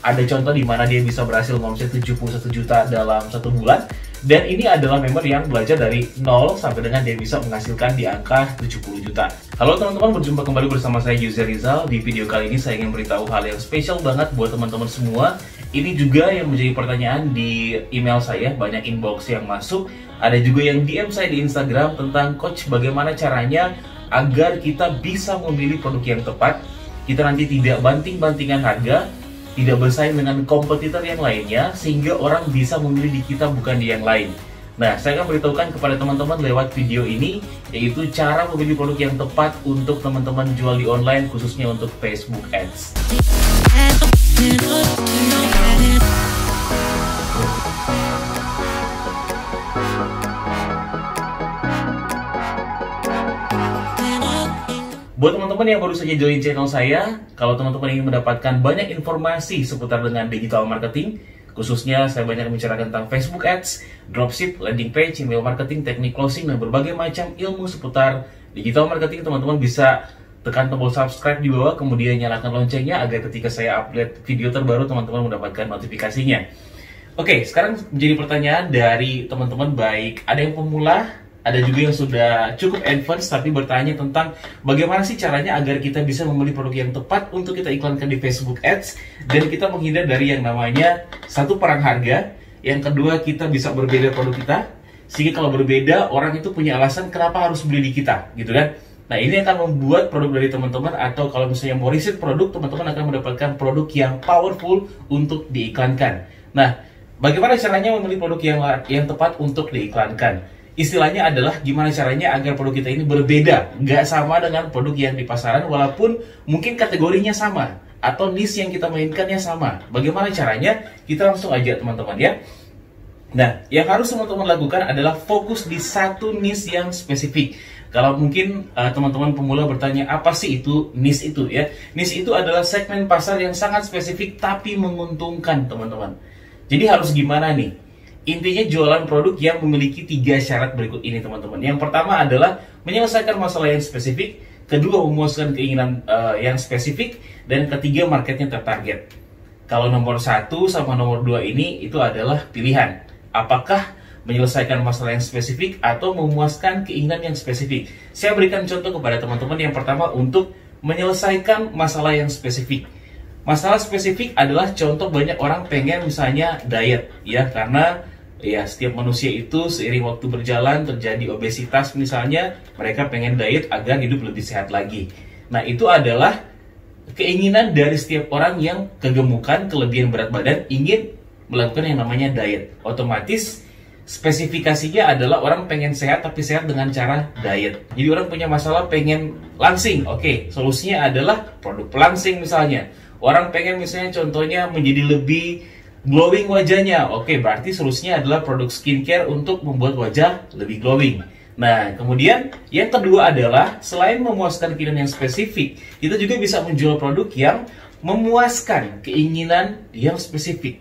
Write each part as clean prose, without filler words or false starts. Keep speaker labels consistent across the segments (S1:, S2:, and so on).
S1: ada contoh di mana dia bisa berhasil ngomset 71 juta dalam 1 bulan. Dan ini adalah member yang belajar dari 0 sampai dengan dia bisa menghasilkan di angka 70 juta. Halo teman-teman, berjumpa kembali bersama saya Yusir Rizal. Di video kali ini saya ingin beritahu hal yang spesial banget buat teman-teman semua. Ini juga yang menjadi pertanyaan di email saya, banyak inbox yang masuk. Ada juga yang DM saya di Instagram tentang coach bagaimana caranya agar kita bisa memilih produk yang tepat. Kita nanti tidak banting-bantingan harga, tidak bersaing dengan kompetitor yang lainnya, sehingga orang bisa memilih di kita bukan di yang lain. Nah, saya akan beritahukan kepada teman-teman lewat video ini, yaitu cara memilih produk yang tepat untuk teman-teman jual di online, khususnya untuk Facebook Ads. Buat teman-teman yang baru saja join channel saya, kalau teman-teman ingin mendapatkan banyak informasi seputar dengan digital marketing, khususnya saya banyak membicarakan tentang Facebook Ads, dropship, landing page, email marketing, teknik closing, dan berbagai macam ilmu seputar digital marketing, teman-teman bisa tekan tombol subscribe di bawah, kemudian nyalakan loncengnya agar ketika saya upload video terbaru, teman-teman mendapatkan notifikasinya. Oke, sekarang menjadi pertanyaan dari teman-teman, baik ada yang pemula, ada juga yang sudah cukup advance tapi bertanya tentang bagaimana sih caranya agar kita bisa memilih produk yang tepat untuk kita iklankan di Facebook Ads, dan kita menghindar dari yang namanya satu, perang harga, yang kedua kita bisa berbeda produk kita, sehingga kalau berbeda orang itu punya alasan kenapa harus beli di kita, gitu kan. Nah, ini akan membuat produk dari teman-teman, atau kalau misalnya mau riset produk, teman-teman akan mendapatkan produk yang powerful untuk diiklankan. Nah, bagaimana caranya memilih produk yang tepat untuk diiklankan? Istilahnya adalah gimana caranya agar produk kita ini berbeda, nggak sama dengan produk yang di pasaran, walaupun mungkin kategorinya sama atau niche yang kita mainkannya sama. Bagaimana caranya? Kita langsung aja teman-teman ya. Nah, yang harus teman-teman lakukan adalah fokus di satu niche yang spesifik. Kalau mungkin teman-teman pemula bertanya, apa sih itu niche itu ya? Niche itu adalah segmen pasar yang sangat spesifik tapi menguntungkan teman-teman. Jadi harus gimana nih? Intinya jualan produk yang memiliki 3 syarat berikut ini teman-teman. Yang pertama adalah menyelesaikan masalah yang spesifik, kedua memuaskan keinginan yang spesifik, dan ketiga marketnya tertarget. Kalau nomor 1 sama nomor 2 ini itu adalah pilihan. Apakah menyelesaikan masalah yang spesifik atau memuaskan keinginan yang spesifik? Saya berikan contoh kepada teman-teman. Yang pertama untuk menyelesaikan masalah yang spesifik. Masalah spesifik adalah contoh banyak orang pengen misalnya diet ya, karena ya setiap manusia itu seiring waktu berjalan terjadi obesitas misalnya, mereka pengen diet agar hidup lebih sehat lagi. Nah, itu adalah keinginan dari setiap orang yang kegemukan, kelebihan berat badan, ingin melakukan yang namanya diet. Otomatis spesifikasinya adalah orang pengen sehat tapi sehat dengan cara diet. Jadi orang punya masalah pengen langsing, oke, solusinya adalah produk pelangsing misalnya. Orang pengen misalnya contohnya menjadi lebih glowing wajahnya, oke, berarti solusinya adalah produk skincare untuk membuat wajah lebih glowing. Nah, kemudian yang kedua adalah selain memuaskan keinginan yang spesifik, kita juga bisa menjual produk yang memuaskan keinginan yang spesifik.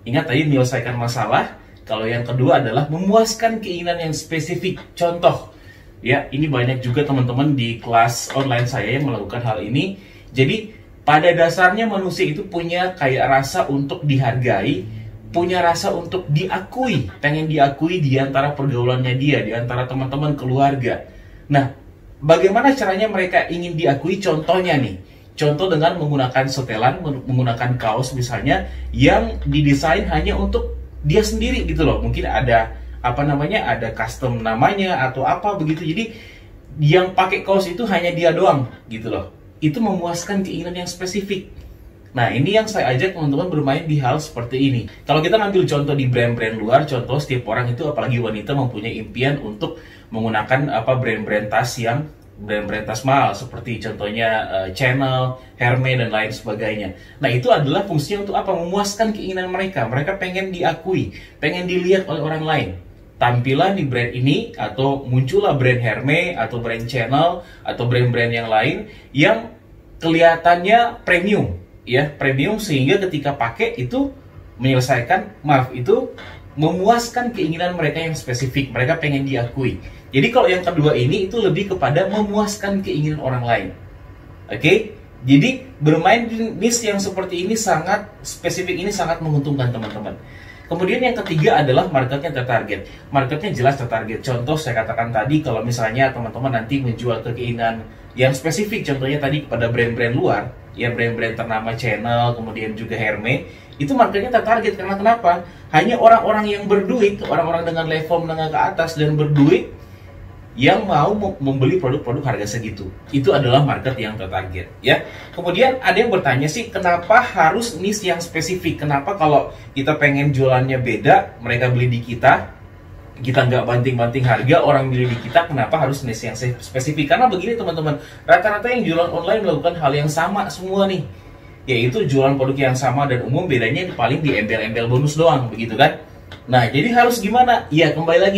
S1: Ingat tadi menyelesaikan masalah. Kalau yang kedua adalah memuaskan keinginan yang spesifik. Contoh, ya ini banyak juga teman-teman di kelas online saya yang melakukan hal ini. Jadi pada dasarnya manusia itu punya kayak rasa untuk dihargai, punya rasa untuk diakui, pengen diakui di antara pergaulannya dia, di antara teman-teman keluarga. Nah, bagaimana caranya mereka ingin diakui? Contohnya nih, contoh dengan menggunakan setelan, menggunakan kaos misalnya yang didesain hanya untuk dia sendiri gitu loh. Mungkin ada ada custom namanya atau apa begitu. Jadi yang pakai kaos itu hanya dia doang gitu loh. Itu memuaskan keinginan yang spesifik. Nah, ini yang saya ajak teman-teman bermain di hal seperti ini. Kalau kita ngambil contoh di brand-brand luar, contoh setiap orang itu apalagi wanita mempunyai impian untuk menggunakan brand-brand tas yang brand-brand tas mahal, seperti contohnya Chanel, Hermes, dan lain sebagainya. Nah, itu adalah fungsinya untuk apa? Memuaskan keinginan mereka. Mereka pengen diakui, pengen dilihat oleh orang lain. Tampilan di brand ini, atau muncullah brand Hermes, atau brand Chanel, atau brand-brand yang lain yang kelihatannya premium, ya, premium, sehingga ketika pakai itu menyelesaikan, itu memuaskan keinginan mereka yang spesifik. Mereka pengen diakui. Jadi kalau yang kedua ini itu lebih kepada memuaskan keinginan orang lain. Oke? Jadi bermain di niche yang seperti ini sangat spesifik, ini sangat menguntungkan teman-teman. Kemudian yang ketiga adalah marketnya tertarget. Marketnya jelas tertarget. Contoh saya katakan tadi, kalau misalnya teman-teman nanti menjual keinginan yang spesifik, contohnya tadi kepada brand-brand luar, ya brand-brand ternama Channel, kemudian juga Hermes, itu marketnya tertarget. Karena kenapa? Hanya orang-orang yang berduit, orang-orang dengan level menengah ke atas dan berduit yang mau membeli produk-produk harga segitu. Itu adalah market yang tertarget, ya. Kemudian ada yang bertanya sih, kenapa harus niche yang spesifik? Kenapa kalau kita pengen jualannya beda, mereka beli di kita nggak banting-banting harga, orang beli di kita, kenapa harus niche yang spesifik? Karena begini teman-teman, rata-rata yang jualan online melakukan hal yang sama semua nih, yaitu jualan produk yang sama dan umum, bedanya paling di embel-embel bonus doang, begitu kan? Nah, jadi harus gimana? Ya,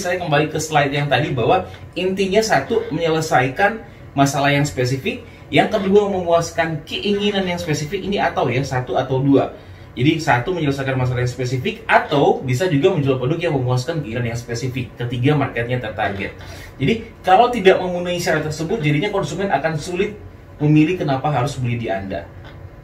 S1: saya kembali ke slide yang tadi, bahwa intinya satu, menyelesaikan masalah yang spesifik. Yang kedua, memuaskan keinginan yang spesifik. Ini atau ya, satu atau dua. Jadi, satu, menyelesaikan masalah yang spesifik, atau bisa juga menjual produk yang memuaskan keinginan yang spesifik. Ketiga, marketnya tertarget. Jadi, kalau tidak memenuhi syarat tersebut, jadinya konsumen akan sulit memilih kenapa harus beli di Anda.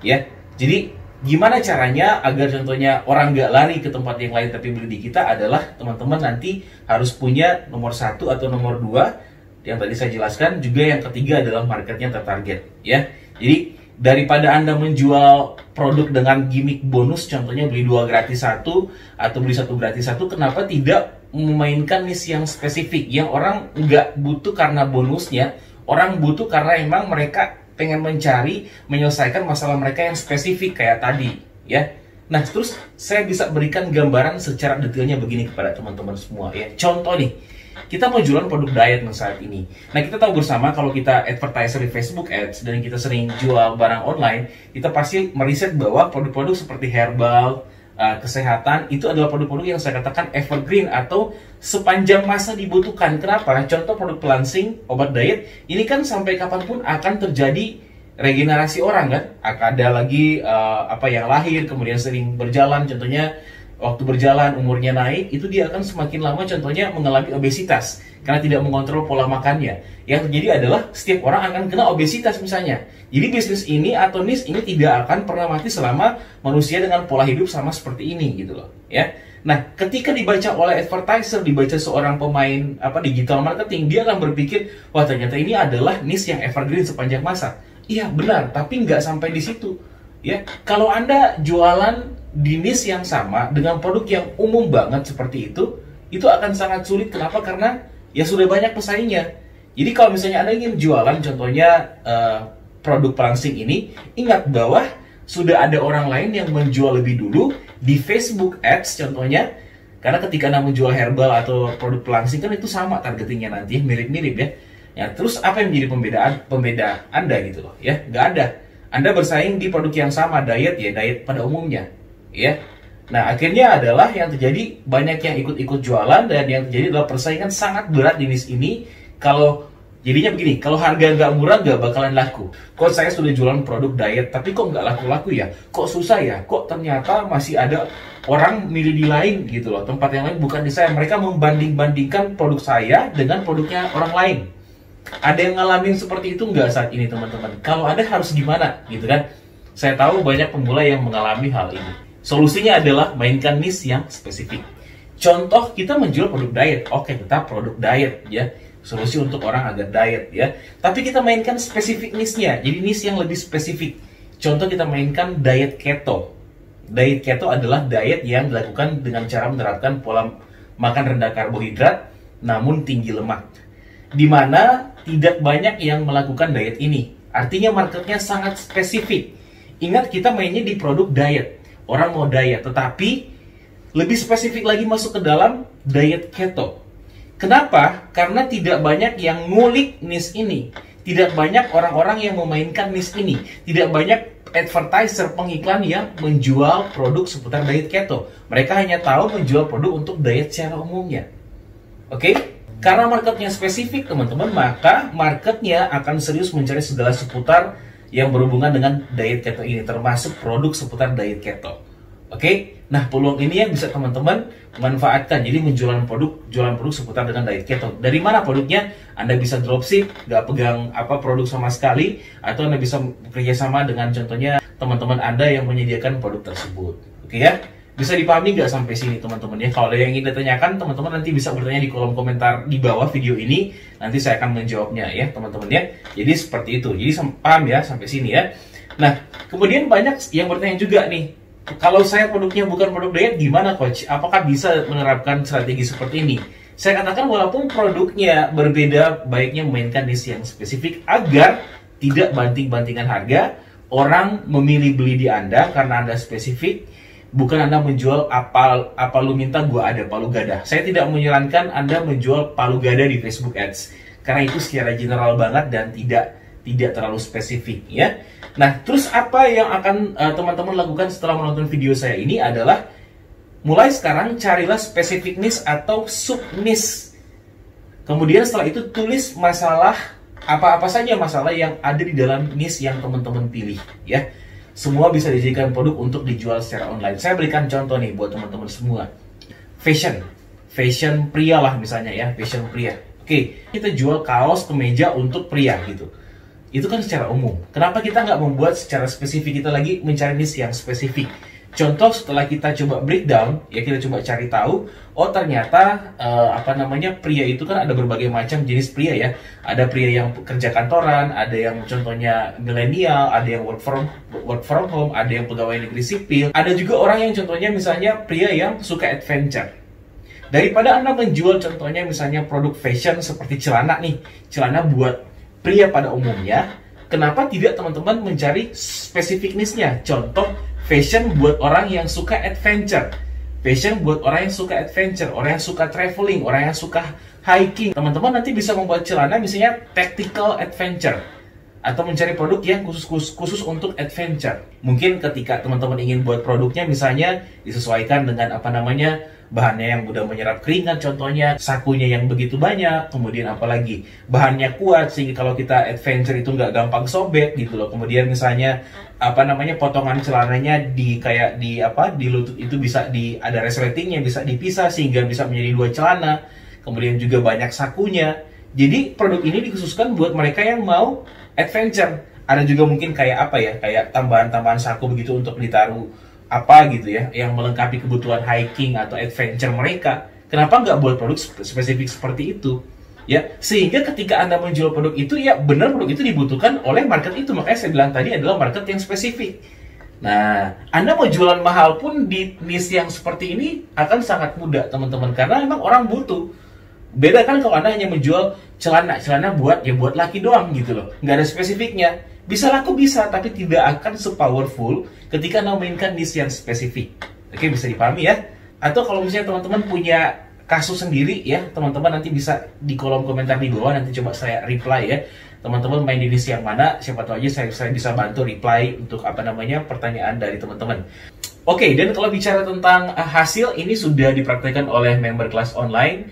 S1: Ya, jadi gimana caranya agar contohnya orang nggak lari ke tempat yang lain tapi beli di kita adalah teman-teman nanti harus punya nomor satu atau nomor dua yang tadi saya jelaskan. Juga yang ketiga adalah marketnya tertarget, ya. Jadi daripada Anda menjual produk dengan gimmick bonus, contohnya beli 2 gratis 1 atau beli 1 gratis 1, kenapa tidak memainkan niche yang spesifik yang orang nggak butuh karena bonusnya, orang butuh karena emang mereka pengen menyelesaikan masalah mereka yang spesifik kayak tadi, ya. Nah, terus saya bisa berikan gambaran secara detailnya begini kepada teman-teman semua, ya. Contoh nih, kita mau jualan produk diet saat ini. Nah, kita tahu bersama kalau kita advertiser di Facebook Ads dan kita sering jual barang online, kita pasti meriset bahwa produk-produk seperti herbal, kesehatan, itu adalah produk-produk yang saya katakan evergreen atau sepanjang masa dibutuhkan. Kenapa? Contoh produk pelangsing, obat diet, ini kan sampai kapanpun akan terjadi regenerasi orang kan. Akan ada lagi yang lahir, kemudian sering berjalan, contohnya waktu berjalan umurnya naik, itu dia akan semakin lama contohnya mengalami obesitas karena tidak mengontrol pola makannya. Yang terjadi adalah setiap orang akan kena obesitas misalnya. Jadi bisnis ini atau niche ini tidak akan pernah mati selama manusia dengan pola hidup sama seperti ini gitu loh, ya. Nah, ketika dibaca oleh advertiser, dibaca seorang pemain digital marketing, dia akan berpikir, wah ternyata ini adalah niche yang evergreen sepanjang masa. Iya benar, tapi nggak sampai di situ, ya. Kalau Anda jualan di niche yang sama dengan produk yang umum banget seperti itu akan sangat sulit. Kenapa? Karena ya sudah banyak pesaingnya. Jadi kalau misalnya Anda ingin jualan contohnya produk pelangsing ini, ingat bahwa sudah ada orang lain yang menjual lebih dulu di Facebook Ads contohnya. Karena ketika Anda menjual herbal atau produk pelangsing kan itu sama targetingnya nanti, mirip-mirip ya. Ya, terus apa yang menjadi pembeda Anda gitu loh, ya? Nggak ada. Anda bersaing di produk yang sama, diet pada umumnya, ya. Nah, akhirnya adalah yang terjadi banyak yang ikut-ikut jualan dan yang terjadi adalah persaingan sangat berat di niche ini. Kalau jadinya begini, kalau harga nggak murah nggak bakalan laku. Kok saya sudah jualan produk diet tapi kok nggak laku-laku ya? Kok susah ya? Kok ternyata masih ada orang milih di lain gitu loh, tempat yang lain bukan di saya. Mereka membanding-bandingkan produk saya dengan produknya orang lain. Ada yang ngalamin seperti itu nggak saat ini teman-teman? Kalau ada harus gimana gitu kan? Saya tahu banyak pemula yang mengalami hal ini. Solusinya adalah mainkan niche yang spesifik. Contoh kita menjual produk diet, oke tetap produk diet ya. Solusi untuk orang agar diet ya. Tapi kita mainkan spesifik niche-nya. Jadi niche yang lebih spesifik. Contoh kita mainkan diet keto. Diet keto adalah diet yang dilakukan dengan cara menerapkan pola makan rendah karbohidrat namun tinggi lemak. Di mana tidak banyak yang melakukan diet ini. Artinya marketnya sangat spesifik. Ingat kita mainnya di produk diet. Orang mau diet, tetapi lebih spesifik lagi masuk ke dalam diet keto. Kenapa? Karena tidak banyak yang ngulik niche ini. Tidak banyak orang-orang yang memainkan niche ini. Tidak banyak advertiser, pengiklan yang menjual produk seputar diet keto. Mereka hanya tahu menjual produk untuk diet secara umumnya. Oke? Karena marketnya spesifik, teman-teman, maka marketnya akan serius mencari segala seputar yang berhubungan dengan diet keto ini, termasuk produk seputar diet keto. Oke, nah peluang ini yang bisa teman-teman manfaatkan. Jadi jualan produk seputar dengan diet keto. Dari mana produknya? Anda bisa dropship, nggak pegang produk sama sekali, atau Anda bisa bekerja sama dengan contohnya teman-teman Anda yang menyediakan produk tersebut. Oke ya, bisa dipahami nggak sampai sini teman-teman ya? Kalau ada yang ingin ditanyakan, teman-teman nanti bisa bertanya di kolom komentar di bawah video ini. Nanti saya akan menjawabnya ya teman-teman ya. Jadi seperti itu. Jadi paham ya sampai sini ya. Nah, kemudian banyak yang bertanya juga nih. Kalau saya produknya bukan produk diet, gimana coach? Apakah bisa menerapkan strategi seperti ini? Saya katakan walaupun produknya berbeda, baiknya memainkan niche yang spesifik agar tidak banting-bantingan harga. Orang memilih beli di Anda karena Anda spesifik, bukan Anda menjual apa lu minta gua ada palu gada. Saya tidak menyarankan Anda menjual palu gada di Facebook Ads karena itu secara general banget dan tidak terlalu spesifik ya. Nah, terus apa yang akan teman-teman lakukan setelah menonton video saya ini adalah mulai sekarang carilah spesifik niche atau sub niche. Kemudian setelah itu tulis masalah apa-apa saja masalah yang ada di dalam niche yang teman-teman pilih ya. Semua bisa dijadikan produk untuk dijual secara online. Saya berikan contoh nih buat teman-teman semua. Fashion pria lah misalnya ya, fashion pria. Oke, kita jual kaos kemeja untuk pria gitu. Itu kan secara umum. Kenapa kita nggak membuat secara spesifik, kita lagi mencari niche yang spesifik? Contoh setelah kita coba breakdown, ya kita coba cari tahu, oh ternyata pria itu kan ada berbagai macam jenis pria ya. Ada pria yang kerja kantoran, ada yang contohnya milenial, ada yang work from home, ada yang pegawai negeri sipil, ada juga orang yang contohnya misalnya pria yang suka adventure. Daripada Anda menjual contohnya misalnya produk fashion seperti celana nih, celana buat pria pada umumnya, kenapa tidak teman-teman mencari spesifik niche-nya? Contoh, fashion buat orang yang suka adventure. Fashion buat orang yang suka adventure, orang yang suka traveling, orang yang suka hiking. Teman-teman nanti bisa membuat celana misalnya tactical adventure. Atau mencari produk yang khusus untuk adventure. Mungkin ketika teman-teman ingin buat produknya misalnya disesuaikan dengan bahannya yang mudah menyerap keringat, contohnya sakunya yang begitu banyak, kemudian apalagi bahannya kuat sehingga kalau kita adventure itu nggak gampang sobek gitu loh. Kemudian misalnya potongan celananya di lutut itu bisa ada resletingnya, bisa dipisah sehingga bisa menjadi 2 celana. Kemudian juga banyak sakunya. Jadi produk ini dikhususkan buat mereka yang mau adventure. Ada juga mungkin kayak tambahan-tambahan saku begitu untuk ditaruh gitu ya, yang melengkapi kebutuhan hiking atau adventure mereka. Kenapa nggak buat produk spesifik seperti itu? Ya, sehingga ketika Anda menjual produk itu, ya benar produk itu dibutuhkan oleh market itu. Makanya saya bilang tadi adalah market yang spesifik. Nah, Anda mau jualan mahal pun di niche yang seperti ini akan sangat mudah, teman-teman, karena memang orang butuh. Beda kan kalau Anda hanya menjual celana buat laki doang gitu loh, nggak ada spesifiknya. Bisa laku bisa, tapi tidak akan se-powerful ketika Anda mainkan niche yang spesifik. Oke, bisa dipahami ya? Atau kalau misalnya teman-teman punya kasus sendiri ya, teman-teman nanti bisa di kolom komentar di bawah, nanti coba saya reply ya. Teman-teman main di niche yang mana, siapa tahu aja saya bisa bantu reply untuk pertanyaan dari teman-teman. Oke, dan kalau bicara tentang hasil, ini sudah dipraktekkan oleh member kelas online.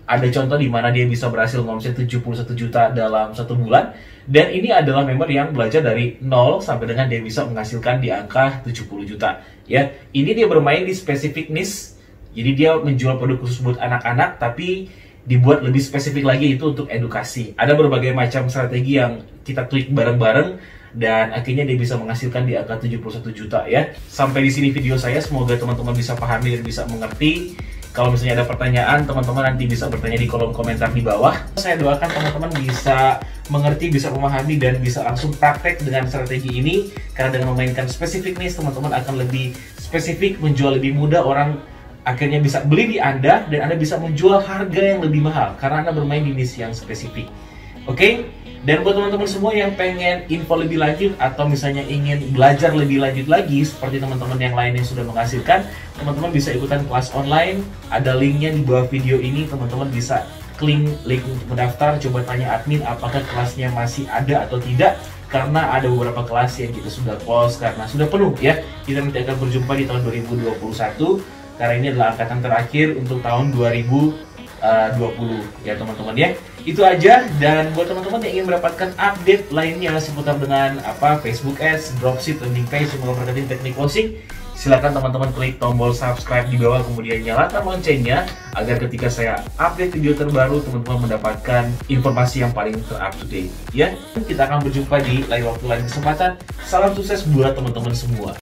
S1: Ada contoh di mana dia bisa berhasil ngomset 71 juta dalam 1 bulan. Dan ini adalah member yang belajar dari 0 sampai dengan dia bisa menghasilkan di angka 70 juta. Ya, ini dia bermain di spesifik niche. Jadi dia menjual produk khusus buat anak-anak, tapi dibuat lebih spesifik lagi itu untuk edukasi. Ada berbagai macam strategi yang kita tweak bareng-bareng dan akhirnya dia bisa menghasilkan di angka 71 juta ya. Sampai di sini video saya, semoga teman-teman bisa pahami dan bisa mengerti. Kalau misalnya ada pertanyaan, teman-teman nanti bisa bertanya di kolom komentar di bawah. Saya doakan teman-teman bisa mengerti, bisa memahami, dan bisa langsung praktek dengan strategi ini. Karena dengan memainkan spesifik niche, teman-teman akan lebih spesifik, menjual lebih mudah, orang akhirnya bisa beli di Anda, dan Anda bisa menjual harga yang lebih mahal, karena Anda bermain di niche yang spesifik. Oke? Dan buat teman-teman semua yang pengen info lebih lanjut atau misalnya ingin belajar lebih lanjut lagi seperti teman-teman yang lain yang sudah menghasilkan, teman-teman bisa ikutan kelas online. Ada linknya di bawah video ini, teman-teman bisa klik link untuk mendaftar. Coba tanya admin apakah kelasnya masih ada atau tidak, karena ada beberapa kelas yang kita sudah close karena sudah penuh ya. Kita nanti akan berjumpa di tahun 2021 karena ini adalah angkatan terakhir untuk tahun 2020 ya teman-teman ya. Itu aja, dan buat teman-teman yang ingin mendapatkan update lainnya seputar dengan Facebook Ads, dropship, landing page, email marketing, teknik closing, Silakan teman-teman klik tombol subscribe di bawah, kemudian nyalakan loncengnya agar ketika saya update video terbaru teman-teman mendapatkan informasi yang paling ter-up-to-date. Ya, kita akan berjumpa di lain waktu lain kesempatan. Salam sukses buat teman-teman semua.